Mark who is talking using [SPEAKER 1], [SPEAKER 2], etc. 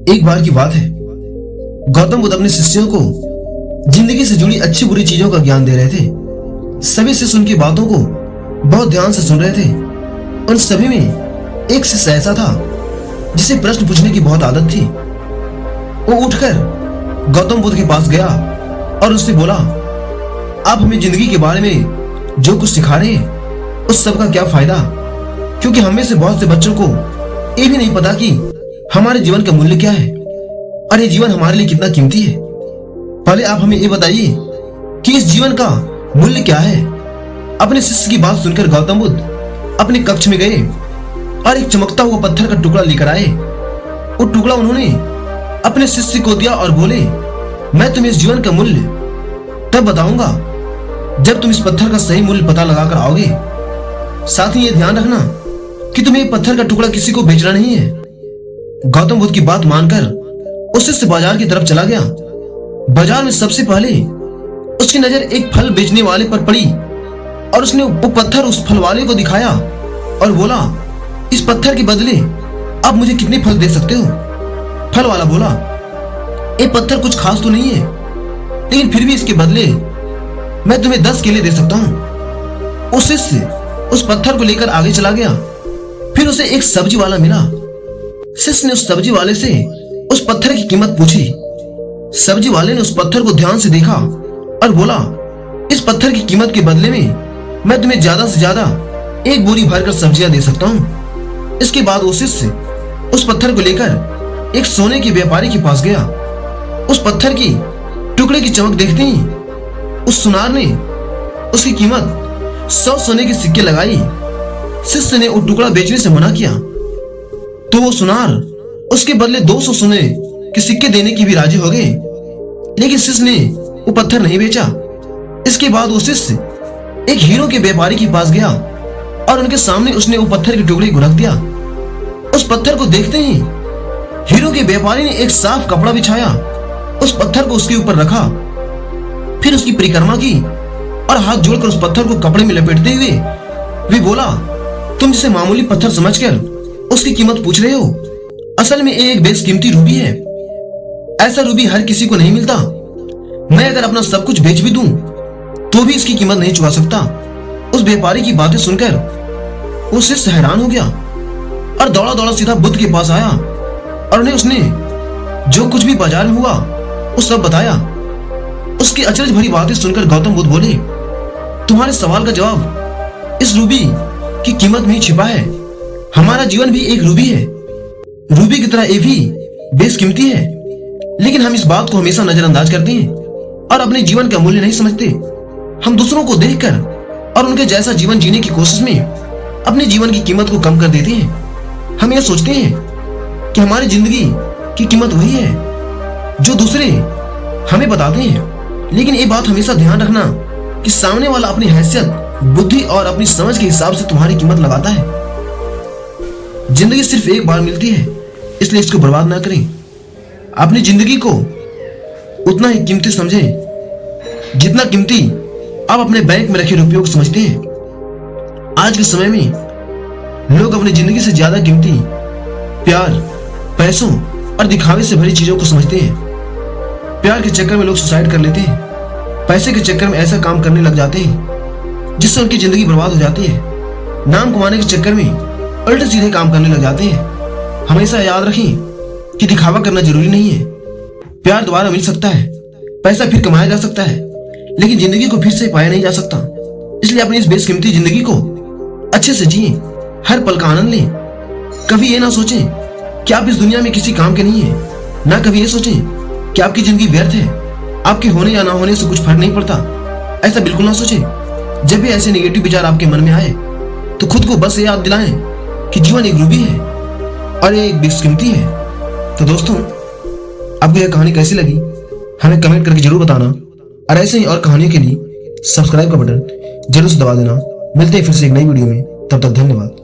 [SPEAKER 1] एक बार की बात है, गौतम बुद्ध अपने शिष्यों को जिंदगी से जुड़ी अच्छी बुरी चीजों का ज्ञान दे रहे थे। सभी शिष्य उनकी बातों को बहुत ध्यान से सुन रहे थे। उन सभी में एक शिष्य ऐसा था जिसे प्रश्न पूछने की बहुत आदत थी। वो उठकर गौतम बुद्ध के पास गया और उससे बोला, आप हमें जिंदगी के बारे में जो कुछ सिखा रहे हैं उस सब का क्या फायदा? क्योंकि हम में से बहुत से बच्चों को ये भी नहीं पता कि हमारे जीवन का मूल्य क्या है और ये जीवन हमारे लिए कितना कीमती है। पहले आप हमें ये बताइए कि इस जीवन का मूल्य क्या है। अपने शिष्य की बात सुनकर गौतम बुद्ध अपने कक्ष में गए और एक चमकता हुआ पत्थर का टुकड़ा लेकर आए। वो टुकड़ा उन्होंने अपने शिष्य को दिया और बोले, मैं तुम्हें इस जीवन का मूल्य तब बताऊंगा जब तुम इस पत्थर का सही मूल्य पता लगाकर आओगे। साथ ही ये ध्यान रखना कि तुम्हें पत्थर का टुकड़ा किसी को बेचना नहीं है। गौतम बुद्ध की बात मानकर उस शिष्य बाजार की तरफ चला गया। बाजार में सबसे पहले उसकी नजर एक फल बेचने वाले पर पड़ी और उसने वो पत्थर उस फल वाले को दिखाया और बोला, इस पत्थर के बदले आप मुझे कितने फल दे सकते हो? फल वाला बोला, ये पत्थर कुछ खास तो नहीं है, लेकिन फिर भी इसके बदले मैं तुम्हें 10 केले दे सकता हूं। उस शिष्य उस पत्थर को लेकर आगे चला गया। फिर उसे एक सब्जी वाला मिला। शिष्य ने उस सब्जी वाले से उस पत्थर की कीमत पूछी। सब्जी वाले ने उस पत्थर को ध्यान से देखा और बोला, इस पत्थर की कीमत के बदले में मैं तुम्हें ज्यादा से ज्यादा 1 बोरी भरकर सब्जियां दे सकता हूं। इसके बाद वो शिष्य उस पत्थर को लेकर एक सोने के व्यापारी के पास गया। उस पत्थर की टुकड़े की चमक देखते ही उस सुनार ने उसकी कीमत 100 सोने के सिक्के लगाई। शिष्य ने वो टुकड़ा बेचने से मना किया तो वो सुनार उसके बदले 200 सोने के सिक्के देने की भी राजी हो गए, लेकिन शिष्य ने वो पत्थर नहीं बेचा। इसके बाद वो शिष्य एक हीरो के व्यापारी के पास गया और उनके सामने उसने वो पत्थर के टुकड़े को रख दिया। उस पत्थर को देखते ही हीरो के व्यापारी ने एक साफ कपड़ा बिछाया, उस पत्थर को उसके ऊपर रखा, फिर उसकी परिक्रमा की और हाथ जोड़कर उस पत्थर को कपड़े में लपेटते हुए वे बोला, तुम जिसे मामूली पत्थर समझकर उसकी कीमत पूछ रहे हो, असल में ये एक बेशकीमती रूबी है। ऐसा रूबी हर किसी को नहीं मिलता। मैं अगर अपना सब कुछ बेच भी दूं तो भी इसकी कीमत नहीं चुका सकता। उस व्यापारी की बातें सुनकर वो शिष्य हैरान हो गया और दौड़ा दौड़ा सीधा बुद्ध के पास आया और उन्हें उसने जो कुछ भी बाजार में हुआ वो सब बताया। उसकी अचरज भरी बातें सुनकर गौतम बुद्ध बोले, तुम्हारे सवाल का जवाब इस रूबी की कीमत में ही छिपा है। हमारा जीवन भी एक रूबी है। रूबी की तरह ये भी बेशकीमती है, लेकिन हम इस बात को हमेशा नजरअंदाज करते हैं और अपने जीवन का मूल्य नहीं समझते। हम दूसरों को देखकर और उनके जैसा जीवन जीने की कोशिश में अपने जीवन की कीमत को कम कर देते हैं। हम यह सोचते हैं कि हमारी जिंदगी की कीमत वही है जो दूसरे हमें बताते हैं, लेकिन ये बात हमेशा ध्यान रखना कि सामने वाला अपनी हैसियत, बुद्धि और अपनी समझ के हिसाब से तुम्हारी कीमत लगाता है। जिंदगी सिर्फ एक बार मिलती है, इसलिए इसको बर्बाद ना करें। अपनी जिंदगी को उतना ही कीमती समझें जितना कीमती आप अपने बैंक में रखे रुपयों को समझते हैं। आज के समय में लोग अपनी जिंदगी से ज्यादा कीमती प्यार, पैसों और दिखावे से भरी चीजों को समझते हैं। प्यार के चक्कर में लोग सुसाइड कर लेते हैं। पैसे के चक्कर में ऐसा काम करने लग जाते हैं जिससे उनकी जिंदगी बर्बाद हो जाती है। नाम कमाने के चक्कर में उल्टे सीधे काम करने लग जाते हैं। हमेशा याद रखें कि दिखावा करना जरूरी नहीं है। प्यार दोबारा मिल सकता है, पैसा फिर कमाया जा सकता है, लेकिन जिंदगी को फिर से पाया नहीं जा सकता। इसलिए अपनी इस बेशकीमती जिंदगी को अच्छे से जिए, हर पल का आनंद लें। कभी ये ना सोचें कि आप इस दुनिया में किसी काम के नहीं है, ना कभी ये सोचें कि आपकी जिंदगी व्यर्थ है, आपके होने या ना होने से कुछ फर्क नहीं पड़ता। ऐसा बिल्कुल ना सोचें। जब भी ऐसे नेगेटिव विचार आपके मन में आए तो खुद को बस याद दिलाएं कि जीवन एक रूबी है और ये एक बेशकीमती है। तो दोस्तों, आपको यह कहानी कैसी लगी हमें कमेंट करके जरूर बताना और ऐसे ही और कहानियों के लिए सब्सक्राइब का बटन जरूर से दबा देना। मिलते हैं फिर से एक नई वीडियो में, तब तक धन्यवाद।